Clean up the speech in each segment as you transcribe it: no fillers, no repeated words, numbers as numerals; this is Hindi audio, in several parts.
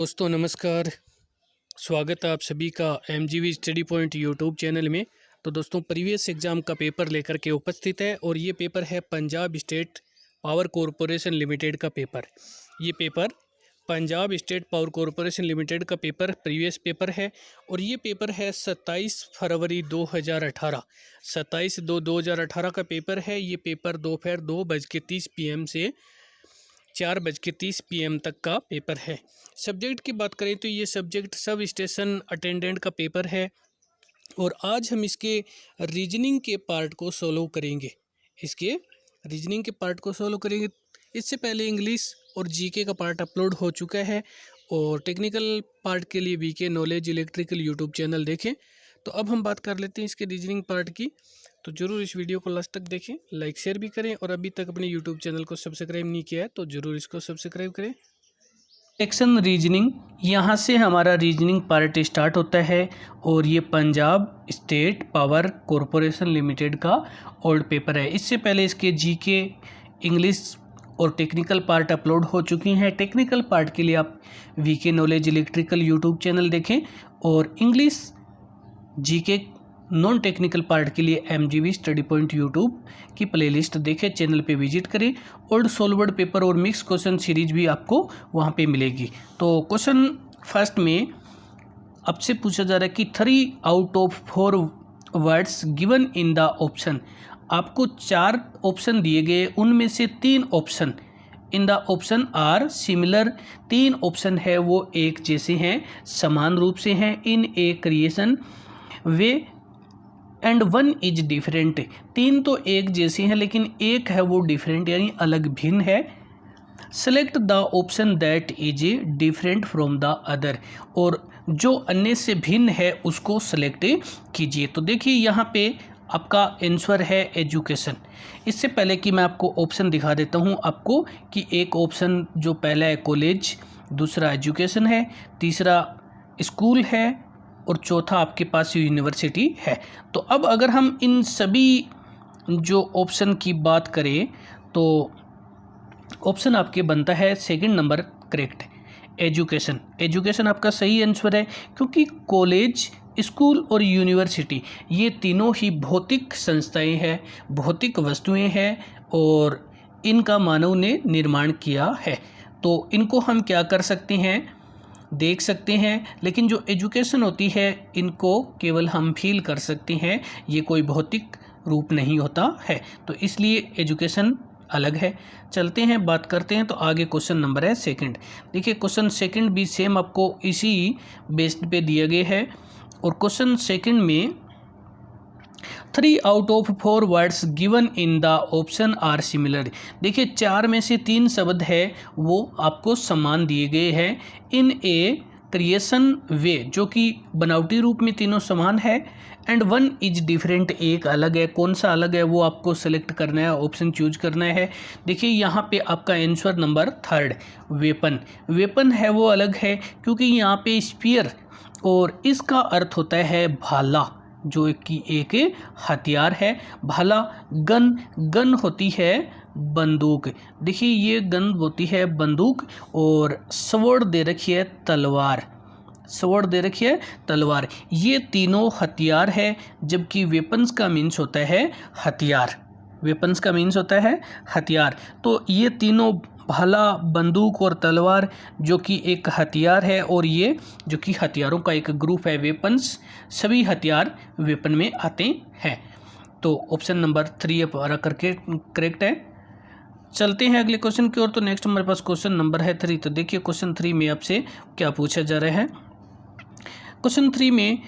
दोस्तों नमस्कार। स्वागत है आप सभी का एमजीवी स्टडी पॉइंट यूट्यूब चैनल में। तो दोस्तों प्रीवियस एग्ज़ाम का पेपर लेकर के उपस्थित है और ये पेपर है Punjab state power corporation limited का पेपर। ये paper Punjab state power corporation limited का पेपर प्रीवियस पेपर है और ये पेपर है 27 फरवरी 2018। 27/2/2018 का पेपर है। ये पेपर दोपहर 2:30 PM से 4:30 PM तक का पेपर है। सब्जेक्ट की बात करें तो ये सब्जेक्ट सब स्टेशन अटेंडेंट का पेपर है और आज हम इसके रीजनिंग के पार्ट को सोल्व करेंगे। इससे पहले इंग्लिश और जीके का पार्ट अपलोड हो चुका है और टेक्निकल पार्ट के लिए VK knowledge electrical YouTube channel देखें। तो अब हम बात कर लेते हैं इसके रीजनिंग पार्ट की। तो ज़रूर इस वीडियो को लास्ट तक देखें, लाइक शेयर भी करें और अभी तक अपने यूट्यूब चैनल को सब्सक्राइब नहीं किया है तो ज़रूर इसको सब्सक्राइब करें। सेक्शन रीजनिंग, यहाँ से हमारा रीजनिंग पार्ट स्टार्ट होता है और ये Punjab state power corporation limited का ओल्ड पेपर है। इससे पहले इसके जीके इंग्लिश और टेक्निकल पार्ट अपलोड हो चुकी हैं। टेक्निकल पार्ट के लिए आप VK knowledge electrical YouTube channel देखें और English GK non technical part के लिए एमजीवी स्टडी पॉइंट यूट्यूब की प्लेलिस्ट देखें, चैनल पे विजिट करें। ओल्ड सॉल्वर्ड पेपर और मिक्स क्वेश्चन सीरीज भी आपको वहाँ पे मिलेगी। तो क्वेश्चन फर्स्ट में आपसे पूछा जा रहा है कि 3 out of 4 words given in the option. आपको 4 ऑप्शन दिए गए, उनमें से 3 option in the option are similar. 3 option है वो एक जैसे हैं, समान रूप से हैं in a creation way and 1 is different. 3 तो एक जैसी हैं लेकिन एक है वो डिफरेंट यानी अलग भिन्न है। Select the option that is different from the other, और जो अन्य से भिन्न है उसको सेलेक्ट कीजिए। तो देखिए यहाँ पे आपका आंसर है एजुकेशन। इससे पहले कि मैं आपको ऑप्शन दिखा देता हूँ आपको कि एक ऑप्शन जो पहला है कॉलेज, दूसरा एजुकेशन है, तीसरा स्कूल है और चौथा आपके पास यूनिवर्सिटी है। तो अब अगर हम इन सभी जो ऑप्शन की बात करें तो ऑप्शन आपके बनता है second number correct, education. Education आपका सही आंसर है क्योंकि कॉलेज, स्कूल और यूनिवर्सिटी ये तीनों ही भौतिक संस्थाएं हैं, भौतिक वस्तुएं हैं और इनका मानव ने निर्माण किया है। तो इनको हम क्या कर सकते हैं, देख सकते हैं, लेकिन जो एजुकेशन होती है इनको केवल हम फील कर सकते हैं, ये कोई भौतिक रूप नहीं होता है। तो इसलिए एजुकेशन अलग है। चलते हैं बात करते हैं। तो आगे क्वेश्चन नंबर है सेकंड। देखिए क्वेश्चन सेकंड भी सेम आपको इसी बेस्ड पे दिया गया है और क्वेश्चन सेकंड में 3 out of 4 words given in the option are similar. देखिए 4 में से 3 शब्द है वो आपको समान दिए गए हैं इन ए क्रिएशन वे, जो कि बनावटी रूप में तीनों समान है, एंड 1 इज डिफरेंट, एक अलग है। कौन सा अलग है वो आपको सेलेक्ट करना है, ऑप्शन चूज करना है। देखिए यहाँ पे आपका answer number third weapon. Weapon है वो अलग है क्योंकि यहाँ पे स्पीयर और इसका अर्थ होता है भाला, जो कि एक हथियार है। भाला गन, गन होती है बंदूक। देखिए ये गन होती है बंदूक और स्वॉर्ड दे रखी है तलवार, स्वॉर्ड दे रखी है तलवार। ये तीनों हथियार है, जबकि वेपन्स का मीन्स होता है हथियार। वेपन्स का मीन्स होता है हथियार। तो ये तीनों भाला, बंदूक और तलवार जो कि एक हथियार है और ये जो कि हथियारों का एक ग्रुप है, वेपन्स, सभी हथियार वेपन में आते हैं। तो ऑप्शन नंबर 3 हमारा करके करेक्ट है। चलते हैं अगले क्वेश्चन की ओर। तो नेक्स्ट हमारे पास क्वेश्चन नंबर है 3। तो देखिए क्वेश्चन 3 में आपसे क्या पूछा जा रहा है। क्वेश्चन 3 में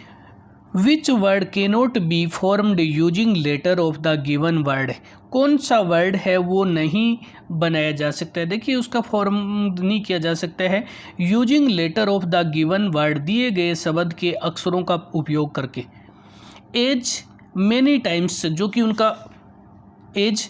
which word cannot be formed using letter of the given word. कौन सा वर्ड है वो नहीं बनाया जा सकता है। देखिए उसका फॉर्म नहीं किया जा सकता है using letter of the given word, दिए गए शब्द के अक्षरों का उपयोग करके। एज मेनी टाइम्स, जो कि उनका as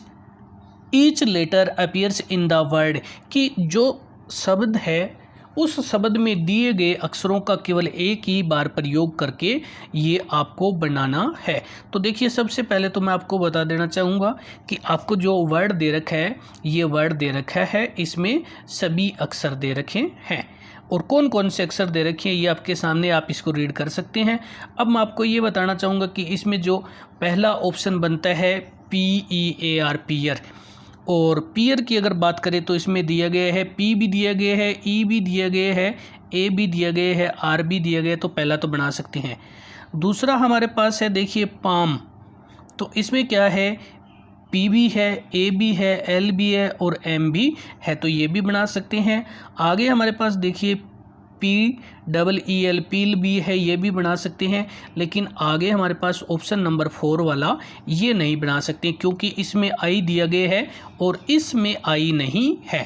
each letter appears in the word, कि जो शब्द है उस शब्द में दिए गए अक्षरों का केवल एक ही बार प्रयोग करके ये आपको बनाना है। तो देखिए सबसे पहले तो मैं आपको बता देना चाहूँगा कि आपको जो वर्ड दे रखा है, ये वर्ड दे रखा है, इसमें सभी अक्षर दे रखे हैं और कौन कौन से अक्षर दे रखे हैं ये आपके सामने, आप इसको रीड कर सकते हैं। अब मैं आपको ये बताना चाहूँगा कि इसमें जो पहला ऑप्शन बनता है PEAR, पीयर, और पीयर की अगर बात करें तो इसमें दिया गया है P भी दिया गया है, E भी दिया गया है, A भी दिया गया है, R भी दिया गया है, तो पहला तो बना सकते हैं। दूसरा हमारे पास है देखिए पाम, तो इसमें क्या है P भी है, A भी है, L भी है और M भी है, तो ये भी बना सकते हैं। आगे हमारे पास देखिए PEEL, पील भी है, ये भी बना सकते हैं। लेकिन आगे हमारे पास ऑप्शन नंबर 4 वाला ये नहीं बना सकते क्योंकि इसमें I दिया गया है और इसमें I नहीं है।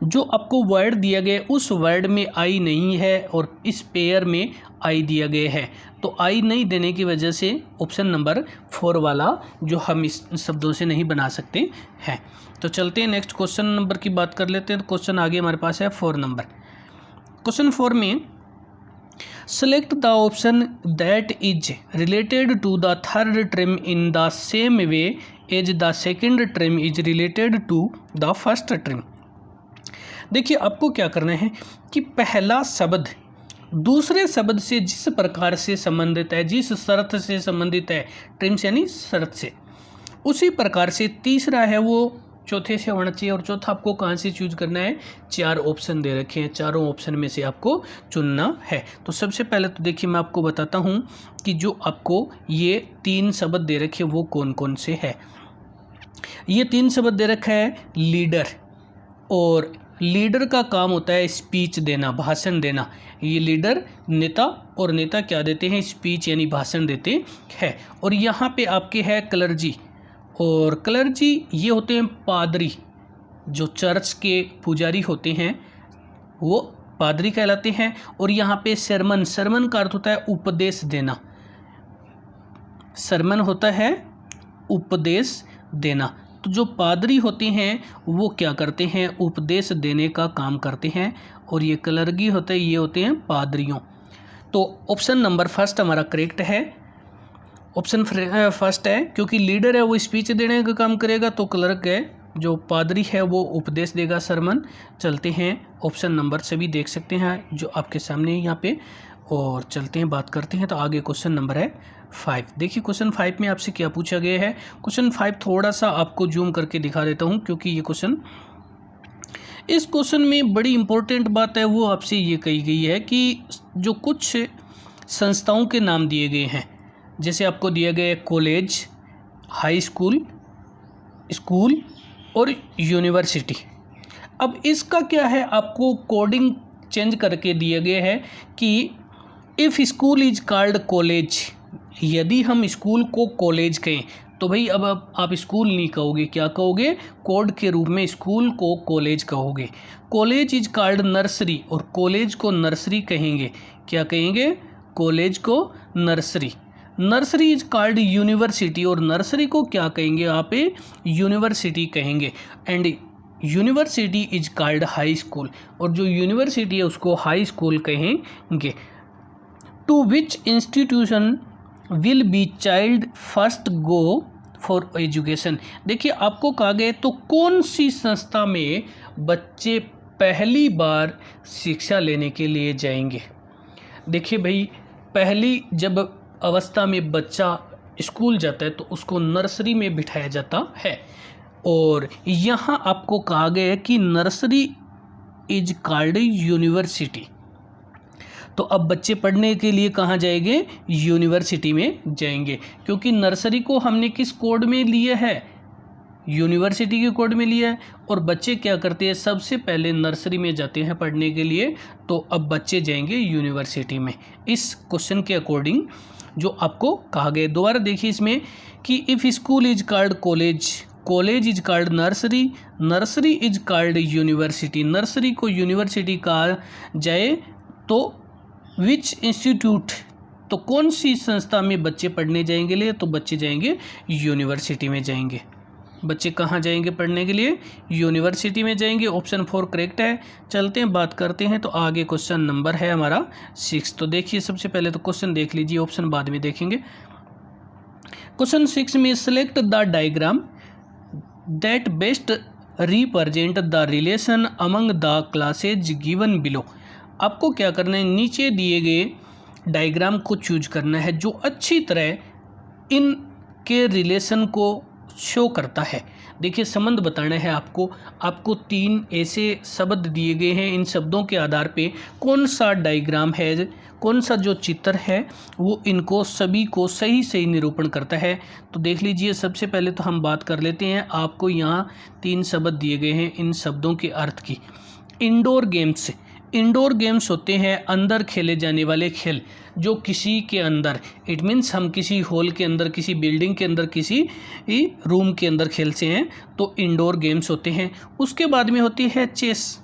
जो आपको वर्ड दिया गया है उस वर्ड में I नहीं है और इस पेयर में I दिया गया है, तो I नहीं देने की वजह से ऑप्शन नंबर 4 वाला जो हम इस शब्दों से नहीं बना सकते हैं। तो चलते हैं नेक्स्ट क्वेश्चन नंबर की बात कर लेते हैं। तो क्वेश्चन आगे हमारे पास है 4 नंबर। क्वेश्चन 4 में select the option that is related to the third term in the same way as the second term is related to the first term. देखिए आपको क्या करना है कि पहला शब्द दूसरे शब्द से जिस प्रकार से संबंधित है, जिस शर्त से संबंधित है, ट्रिम्स यानी शर्त से, उसी प्रकार से तीसरा है वो चौथे से होना चाहिए। और चौथा आपको कहाँ से चूज करना है, 4 ऑप्शन दे रखे हैं, चारों ऑप्शन में से आपको चुनना है। तो सबसे पहले तो देखिए मैं आपको बताता हूँ कि जो आपको ये 3 शब्द दे रखे वो कौन कौन से है। ये 3 शब्द दे रखा है लीडर, और लीडर का काम होता है स्पीच देना, भाषण देना। ये लीडर नेता, और नेता क्या देते हैं, स्पीच यानी भाषण देते हैं। और यहाँ पे आपके है क्लर्जी, और क्लर्जी ये होते हैं पादरी, जो चर्च के पुजारी होते हैं वो पादरी कहलाते हैं। और यहाँ पे सरमन, सरमन का अर्थ होता है उपदेश देना, सरमन होता है उपदेश देना। तो जो पादरी होते हैं वो क्या करते हैं, उपदेश देने का काम करते हैं। और ये क्लर्गी होते हैं, ये होते हैं पादरियों। तो ऑप्शन नंबर फर्स्ट हमारा करेक्ट है, ऑप्शन फर्स्ट है, क्योंकि लीडर है वो स्पीच देने का काम करेगा, तो क्लर्क है जो पादरी है वो उपदेश देगा, सरमन। चलते हैं ऑप्शन नंबर से भी देख सकते हैं जो आपके सामने यहाँ पे, और चलते हैं बात करते हैं। तो आगे क्वेश्चन नंबर है 5। देखिए क्वेश्चन 5 में आपसे क्या पूछा गया है। क्वेश्चन 5 थोड़ा सा आपको जूम करके दिखा देता हूँ, क्योंकि ये क्वेश्चन, इस क्वेश्चन में बड़ी इंपॉर्टेंट बात है वो आपसे ये कही गई है कि जो कुछ संस्थाओं के नाम दिए गए हैं, जैसे आपको दिया गया है कॉलेज, हाई स्कूल, स्कूल और यूनिवर्सिटी। अब इसका क्या है, आपको कोडिंग चेंज करके दिया गया है कि if school is called college, यदि हम स्कूल को कॉलेज कहें तो भाई अब आप स्कूल नहीं कहोगे, क्या कहोगे, कोड के रूप में स्कूल को कॉलेज कहोगे। कॉलेज इज कॉल्ड नर्सरी, और कॉलेज को नर्सरी कहेंगे, क्या कहेंगे, कॉलेज को nursery. Nursery is called university, और नर्सरी को क्या कहेंगे आप, यूनिवर्सिटी कहेंगे। And university is called high school, और जो यूनिवर्सिटी है उसको हाई स्कूल कहेंगे। To which institution will be child first go for education. देखिए आपको कहा गया तो कौन सी संस्था में बच्चे पहली बार शिक्षा लेने के लिए जाएंगे। देखिए भाई, पहली जब अवस्था में बच्चा स्कूल जाता है तो उसको नर्सरी में बिठाया जाता है, और यहाँ आपको कहा गया है कि नर्सरी इज कॉल्ड यूनिवर्सिटी। तो अब बच्चे पढ़ने के लिए कहाँ जाएंगे, यूनिवर्सिटी में जाएंगे, क्योंकि नर्सरी को हमने किस कोड में लिया है, यूनिवर्सिटी के कोड में लिया है। और बच्चे क्या करते हैं, सबसे पहले नर्सरी में जाते हैं पढ़ने के लिए, तो अब बच्चे जाएंगे यूनिवर्सिटी में, इस क्वेश्चन के अकॉर्डिंग जो आपको कहा गया। दोबारा देखिए इसमें कि if school is called college, college is called nursery, nursery is called university, nursery को यूनिवर्सिटी कहा जाए, तो विच इंस्टीट्यूट, तो कौन सी संस्था में बच्चे पढ़ने जाएंगे लिए, तो बच्चे जाएंगे यूनिवर्सिटी में जाएंगे। बच्चे कहाँ जाएंगे पढ़ने के लिए, यूनिवर्सिटी में जाएंगे। ऑप्शन 4 करेक्ट है। चलते हैं बात करते हैं, तो आगे क्वेश्चन नंबर है हमारा 6। तो देखिए सबसे पहले तो क्वेश्चन देख लीजिए, ऑप्शन बाद में देखेंगे। क्वेश्चन 6 में select the diagram that best represent the relation among the classes given below. आपको क्या करना है, नीचे दिए गए डायग्राम को चूज करना है जो अच्छी तरह इन के रिलेशन को शो करता है। देखिए संबंध बताना है आपको 3 ऐसे शब्द दिए गए हैं। इन शब्दों के आधार पे कौन सा डायग्राम है, कौन सा जो चित्र है वो इनको सभी को सही सही निरूपण करता है। तो देख लीजिए, सबसे पहले तो हम बात कर लेते हैं। आपको यहाँ 3 शब्द दिए गए हैं, इन शब्दों के अर्थ की। इंडोर गेम्स, इंडोर गेम्स होते हैं अंदर खेले जाने वाले खेल, जो किसी के अंदर, इट मीन्स हम किसी हॉल के अंदर, किसी बिल्डिंग के अंदर, किसी रूम के अंदर खेलते हैं तो इंडोर गेम्स होते हैं। उसके बाद में होती है चेस।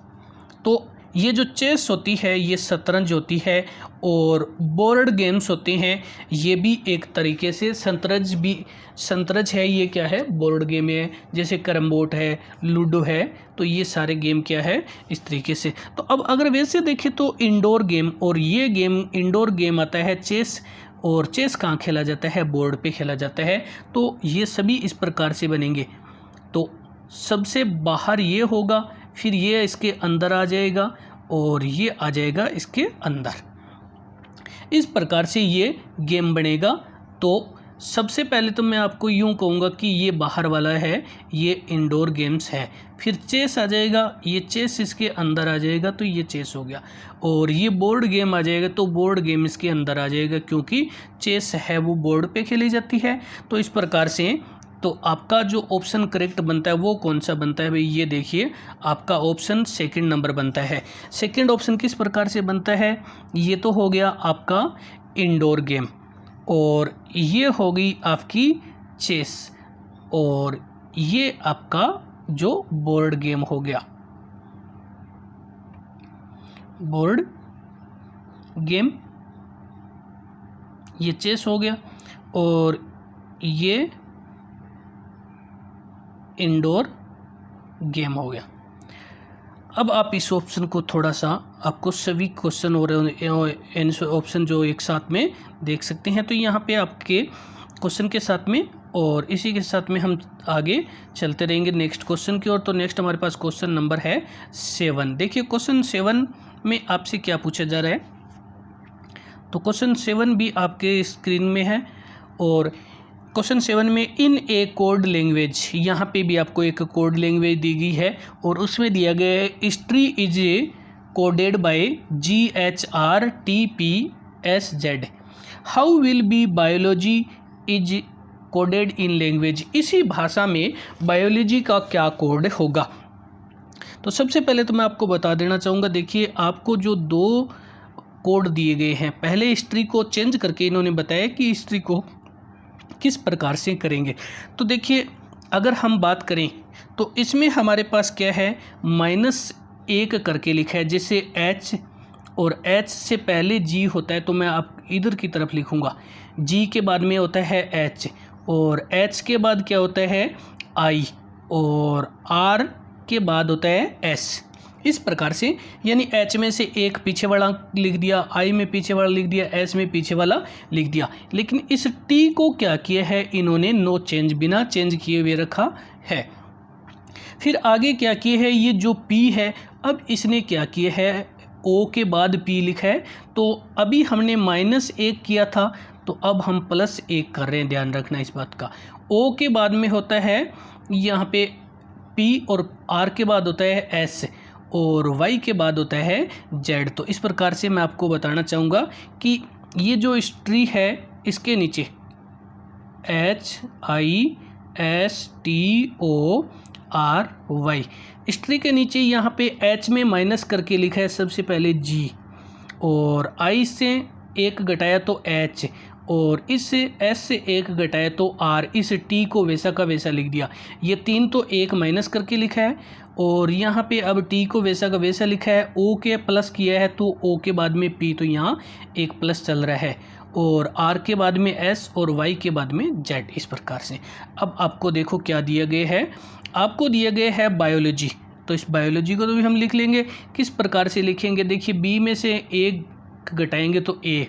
तो ये जो चेस होती है ये शतरंज होती है। और बोर्ड गेम्स होते हैं, ये भी एक तरीके से शतरंज है। ये क्या है, बोर्ड गेम है। जैसे कैरम बोर्ड है, लूडो है, तो ये सारे गेम क्या है, इस तरीके से। तो अब अगर वैसे देखें तो इंडोर गेम, और ये गेम इंडोर गेम आता है चेस। और चेस कहाँ खेला जाता है, बोर्ड पे खेला जाता है। तो ये सभी इस प्रकार से बनेंगे। तो सबसे बाहर ये होगा, फिर ये इसके अंदर आ जाएगा और ये आ जाएगा इसके अंदर। इस प्रकार से ये गेम बनेगा। तो सबसे पहले तो मैं आपको यूँ कहूँगा कि ये बाहर वाला है, ये इंडोर गेम्स है। फिर चेस आ जाएगा, ये चेस इसके अंदर आ जाएगा, तो ये चेस हो गया। और ये बोर्ड गेम आ जाएगा, तो बोर्ड गेम इसके अंदर आ जाएगा, क्योंकि चेस है वो बोर्ड पे खेली जाती है। तो इस प्रकार से तो आपका जो ऑप्शन करेक्ट बनता है वो कौन सा बनता है भाई, ये देखिए आपका ऑप्शन सेकंड नंबर बनता है। सेकंड ऑप्शन किस प्रकार से बनता है, ये तो हो गया आपका इंडोर गेम, और ये होगी आपकी चेस, और ये आपका जो बोर्ड गेम हो गया, बोर्ड गेम, ये चेस हो गया, और ये इंडोर गेम हो गया। अब आप इस ऑप्शन को थोड़ा सा, आपको सभी क्वेश्चन और ऑप्शन जो एक साथ में देख सकते हैं। तो यहाँ पे आपके क्वेश्चन के साथ में, और इसी के साथ में हम आगे चलते रहेंगे नेक्स्ट क्वेश्चन की ओर। तो नेक्स्ट हमारे पास क्वेश्चन नंबर है 7। देखिए क्वेश्चन 7 में आपसे क्या पूछा जा रहा है। तो क्वेश्चन 7 भी आपके स्क्रीन में है। और क्वेश्चन 7 में इन ए कोड लैंग्वेज, यहाँ पे भी आपको एक कोड लैंग्वेज दी गई है, और उसमें दिया गया है history is coded by GHRTPSZ। How will be biology is coded in language. इसी भाषा में बायोलॉजी का क्या कोड होगा। तो सबसे पहले तो मैं आपको बता देना चाहूँगा, देखिए आपको जो 2 कोड दिए गए हैं, पहले हिस्ट्री को चेंज करके इन्होंने बताया कि हिस्ट्री को किस प्रकार से करेंगे। तो देखिए अगर हम बात करें तो इसमें हमारे पास क्या है, -1 करके लिखा है। जैसे H, और H से पहले G होता है, तो मैं आप इधर की तरफ लिखूँगा। G के बाद में होता है H, और H के बाद क्या होता है I, और R के बाद होता है S। इस प्रकार से, यानी H में से एक पीछे वाला लिख दिया, I में पीछे वाला लिख दिया, S में पीछे वाला लिख दिया। लेकिन इस T को क्या किया है इन्होंने, नो चेंज, बिना चेंज किए हुए रखा है। फिर आगे क्या किए है, ये जो P है, अब इसने क्या किया है, O के बाद P लिखा है। तो अभी हमने -1 किया था, तो अब हम +1 कर रहे हैं, ध्यान रखना इस बात का। O के बाद में होता है यहाँ पे P, और R के बाद होता है S, और Y के बाद होता है Z। तो इस प्रकार से मैं आपको बताना चाहूँगा कि ये जो हिस्ट्री है, इसके नीचे HISTORY, हिस्ट्री के नीचे यहाँ पे H में माइनस करके लिखा है सबसे पहले G, और I से 1 घटाया तो H, और इस S से 1 घटाया तो R। इस T को वैसा का वैसा लिख दिया। ये 3 तो 1 माइनस करके लिखा है, और यहाँ पे अब T को वैसा का वैसा लिखा है। O के प्लस किया है, तो O के बाद में P, तो यहाँ एक प्लस चल रहा है, और R के बाद में S, और Y के बाद में Z। इस प्रकार से अब आपको देखो क्या दिया गया है, आपको दिया गया है बायोलॉजी। तो इस बायोलॉजी को तो भी हम लिख लेंगे। किस प्रकार से लिखेंगे, देखिए B में से 1 घटाएंगे तो A,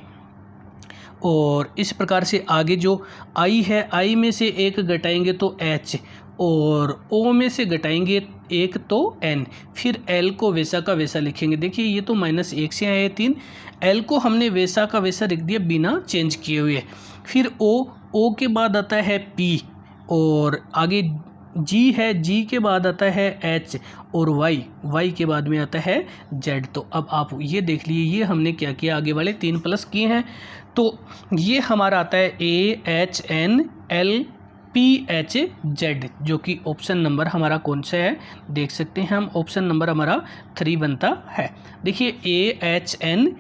और इस प्रकार से आगे जो I है, I में से 1 घटाएंगे तो H, और O में से घटाएंगे एक तो n, फिर l को वैसा का वैसा लिखेंगे। देखिए ये तो -1 से आए 3, l को हमने वैसा का वैसा लिख दिया बिना चेंज किए हुए। फिर o के बाद आता है p, और आगे g है, g के बाद आता है h, और y के बाद में आता है z। तो अब आप ये देख लीजिए, ये हमने क्या किया, आगे वाले 3 प्लस किए हैं, तो ये हमारा आता है AHNLPHZ, जो कि ऑप्शन नंबर हमारा कौन सा है देख सकते हैं हम, ऑप्शन नंबर हमारा 3 बनता है। देखिए AHNLPHZ।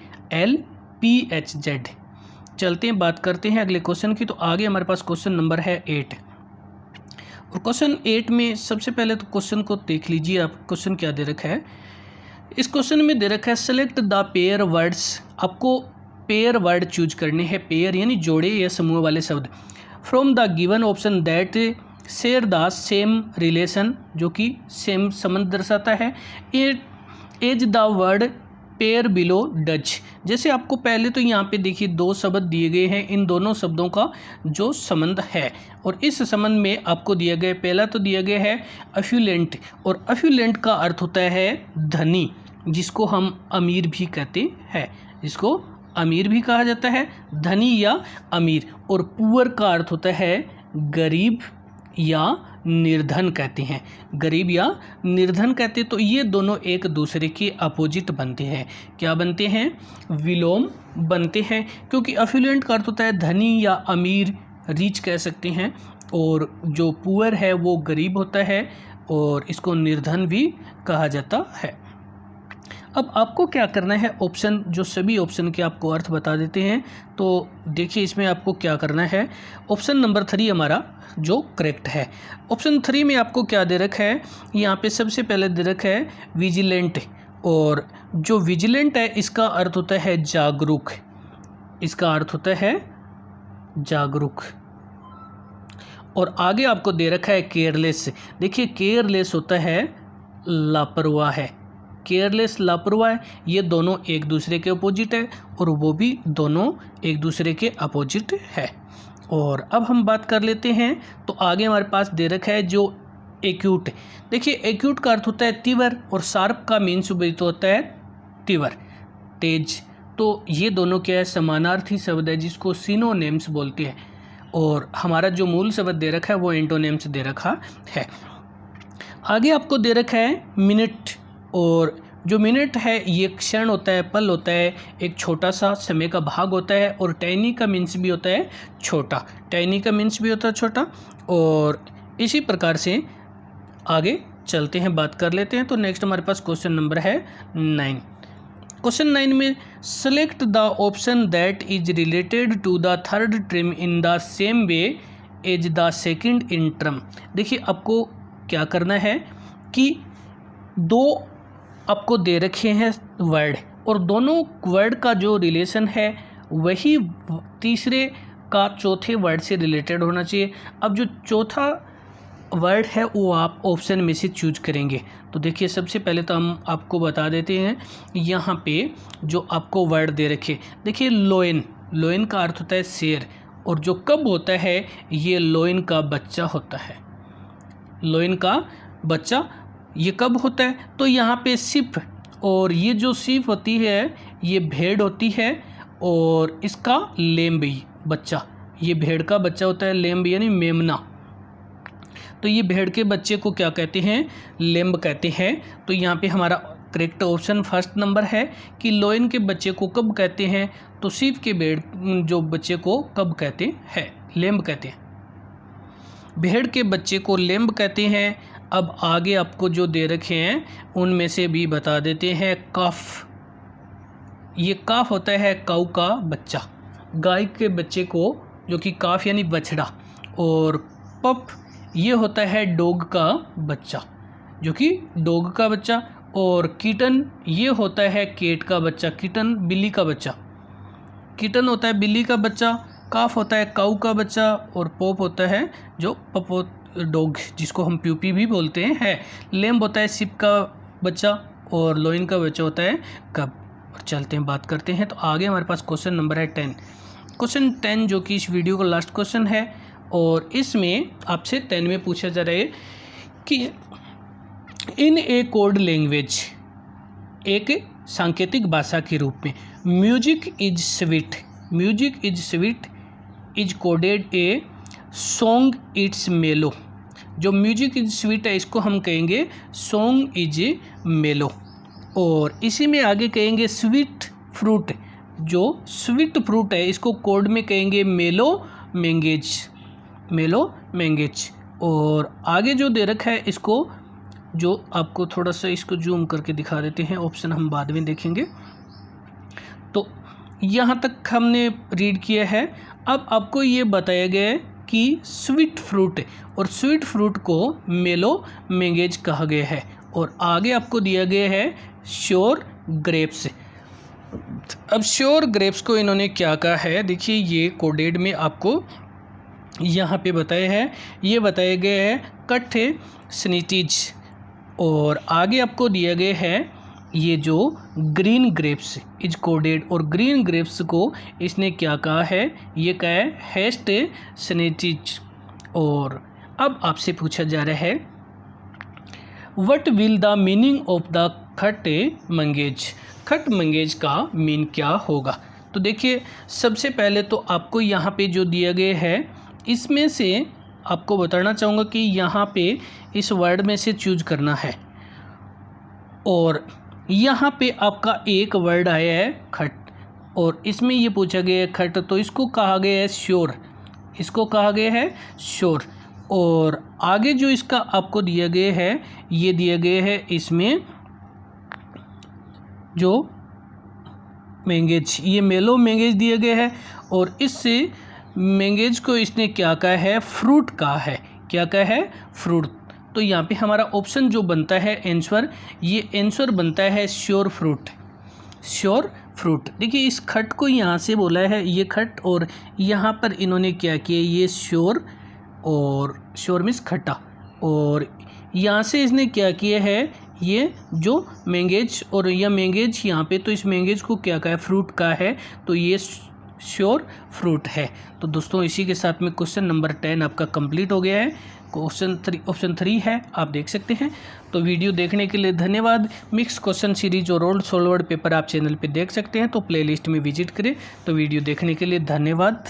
चलते हैं बात करते हैं अगले क्वेश्चन की। तो आगे हमारे पास क्वेश्चन नंबर है 8, और क्वेश्चन 8 में सबसे पहले तो क्वेश्चन को देख लीजिए आप। क्वेश्चन क्या दे रखा है, इस क्वेश्चन में दे रखा है सेलेक्ट द पेयर वर्ड्स, आपको पेयर वर्ड चूज करने हैं, पेयर यानी जोड़े या समूह वाले शब्द, from the given option that share the same relation, जो कि सेम संबंध दर्शाता है, as the word pair below dutch. जैसे आपको पहले तो यहाँ पे देखिए 2 शब्द दिए गए हैं, इन दोनों शब्दों का जो संबंध है, और इस संबंध में आपको दिया गया, पहला तो दिया गया है अफ्यूलेंट, और अफ्यूलेंट का अर्थ होता है धनी, जिसको हम अमीर भी कहते हैं, जिसको अमीर भी कहा जाता है, धनी या अमीर। और पुअर का अर्थ होता है गरीब या निर्धन कहते हैं, गरीब या निर्धन कहते हैं। तो ये दोनों एक दूसरे के अपोजिट बनते हैं, क्या बनते हैं, विलोम बनते हैं, क्योंकि अफ्लुएंट का अर्थ होता है धनी या अमीर, रिच कह सकते हैं, और जो पुअर है वो गरीब होता है, और इसको निर्धन भी कहा जाता है। अब आपको क्या करना है, ऑप्शन जो सभी ऑप्शन के आपको अर्थ बता देते हैं। तो देखिए इसमें आपको क्या करना है, ऑप्शन नंबर 3 हमारा जो करेक्ट है। ऑप्शन 3 में आपको क्या दे रखा है, यहाँ पे सबसे पहले दे रखा है विजिलेंट, और जो विजिलेंट है इसका अर्थ होता है जागरूक, इसका अर्थ होता है जागरूक। और आगे आपको दे रखा है केयरलेस। देखिए केयरलेस होता है लापरवाह है, केयरलेस लापरवाह, ये दोनों एक दूसरे के अपोजिट है, और वो भी दोनों एक दूसरे के अपोजिट है। और अब हम बात कर लेते हैं, तो आगे हमारे पास दे रखा है जो एक्यूट। देखिए एक्यूट का अर्थ होता है तीव्र, और शार्प का मीन्स तो होता है तीव्र, तेज। तो ये दोनों क्या है, समानार्थी शब्द है, जिसको सिनोनिम्स बोलते हैं। और हमारा जो मूल शब्द दे रखा है वो एंटोनिम्स दे रखा है। आगे आपको दे रखा है मिनट, और जो मिनट है ये क्षण होता है, पल होता है, एक छोटा सा समय का भाग होता है। और टाइनी का मीन्स भी होता है छोटा, टाइनी का मीन्स भी होता है छोटा। और इसी प्रकार से आगे चलते हैं, बात कर लेते हैं। तो नेक्स्ट हमारे पास क्वेश्चन नंबर है 9। क्वेश्चन 9 में select the option that is related to the third term in the same way as the second in term. देखिए आपको क्या करना है कि 2 आपको दे रखे हैं वर्ड, और दोनों वर्ड का जो रिलेशन है वही तीसरे का चौथे वर्ड से रिलेटेड होना चाहिए। अब जो चौथा वर्ड है वो आप ऑप्शन में से चूज करेंगे। तो देखिए सबसे पहले तो हम आपको बता देते हैं, यहाँ पे जो आपको वर्ड दे रखे, देखिए लोइन, लोइन का अर्थ होता है शेर, और जो कब होता है ये लोइन का बच्चा होता है, लोइन का बच्चा ये कब होता है, तो यहाँ पे सिप, और ये जो सिप होती है ये भेड़ होती है, और इसका लेम्ब बच्चा, ये भेड़ का बच्चा होता है, लेम्ब यानी मेमना। तो ये भेड़ के बच्चे को क्या कहते हैं, लेम्ब कहते हैं। तो यहाँ पे हमारा करेक्ट ऑप्शन फर्स्ट नंबर है कि लोइन के बच्चे को कब कहते हैं, तो सिप के भेड़ जो बच्चे को कब कहते हैं, लेम्ब कहते हैं, भेड़ के बच्चे को लेम्ब कहते हैं। अब आगे आपको जो दे रखे हैं उनमें से भी बता देते हैं। काफ, ये काफ होता है काऊ का बच्चा, गाय के बच्चे को, जो कि काफ यानी बछड़ा। और पप ये होता है डॉग का बच्चा, जो कि डॉग का बच्चा। और किटन ये होता है केट का बच्चा, किटन बिल्ली का बच्चा, किटन होता है बिल्ली का बच्चा। काफ होता है काऊ का बच्चा, और पॉप होता है जो पपो डॉग, जिसको हम प्यूपी भी बोलते हैं है। लेम्ब होता है सिप का बच्चा, और लोइन का बच्चा होता है कब। और चलते हैं बात करते हैं। तो आगे हमारे पास क्वेश्चन नंबर है 10। क्वेश्चन 10 जो कि इस वीडियो का लास्ट क्वेश्चन है, और इसमें आपसे 10 में पूछा जा रहा है कि इन ए कोड लैंग्वेज, एक सांकेतिक भाषा के रूप में। Music is sweet, music is sweet is coded a song it's मेलो। जो म्यूजिक इज स्वीट है इसको हम कहेंगे सॉन्ग इज मेलो। और इसी में आगे कहेंगे स्वीट फ्रूट, जो स्वीट फ्रूट है इसको कोड में कहेंगे मेलो मैंगेज, मेलो मैंगेज। और आगे जो दे रखा है इसको, जो आपको थोड़ा सा इसको जूम करके दिखा देते हैं, ऑप्शन हम बाद में देखेंगे। तो यहाँ तक हमने रीड किया है। अब आपको ये बताया गया है कि स्वीट फ्रूट, और स्वीट फ्रूट को मेलो मैंगेज कहा गया है। और आगे आपको दिया गया है श्योर ग्रेप्स। अब श्योर ग्रेप्स को इन्होंने क्या कहा है, देखिए ये कोडेड में आपको यहाँ पे बताया है। ये बताया गया है कट स्नीटीज, और आगे आपको दिया गया है ये जो ग्रीन ग्रेप्स इज कोडेड, और ग्रीन ग्रेप्स को इसने क्या कहा है, ये कहा है हेस्ट स्नीटीज। और अब आपसे पूछा जा रहा है what will the meaning of the खट मंगेज, खट मंगेज का मीन क्या होगा। तो देखिए सबसे पहले तो आपको यहाँ पे जो दिया गया है इसमें से आपको बताना चाहूँगा कि यहाँ पे इस वर्ड में से चूज करना है। और यहाँ पे आपका एक वर्ड आया है खट, और इसमें ये पूछा गया है खट, तो इसको कहा गया है श्योर, इसको कहा गया है श्योर। और आगे जो इसका आपको दिया गया है, ये दिया गया है इसमें जो मैंगेज, ये मेलो मैंगेज दिया गया है। और इससे मैंगेज को इसने क्या कहा है, फ्रूट कहा है, क्या कहा है, फ्रूट। तो यहाँ पे हमारा ऑप्शन जो बनता है आंसर, ये आंसर बनता है श्योर फ्रूट, श्योर फ्रूट। देखिए इस खट को यहाँ से बोला है ये खट, और यहाँ पर इन्होंने क्या किया, ये श्योर, और श्योर मीन्स खट्टा, और यहाँ से इसने क्या किया है, ये जो मैंगेज, और यह मैंगेज यहाँ पे, तो इस मैंगेज को क्या कहा है, फ्रूट का है, तो ये श्योर फ्रूट है। तो दोस्तों इसी के साथ में क्वेश्चन नंबर 10 आपका कंप्लीट हो गया है। ऑप्शन 3 है, आप देख सकते हैं। तो वीडियो देखने के लिए धन्यवाद। मिक्स क्वेश्चन सीरीज और ओल्ड सॉल्वर्ड पेपर आप चैनल पे देख सकते हैं, तो प्लेलिस्ट में विजिट करें। तो वीडियो देखने के लिए धन्यवाद।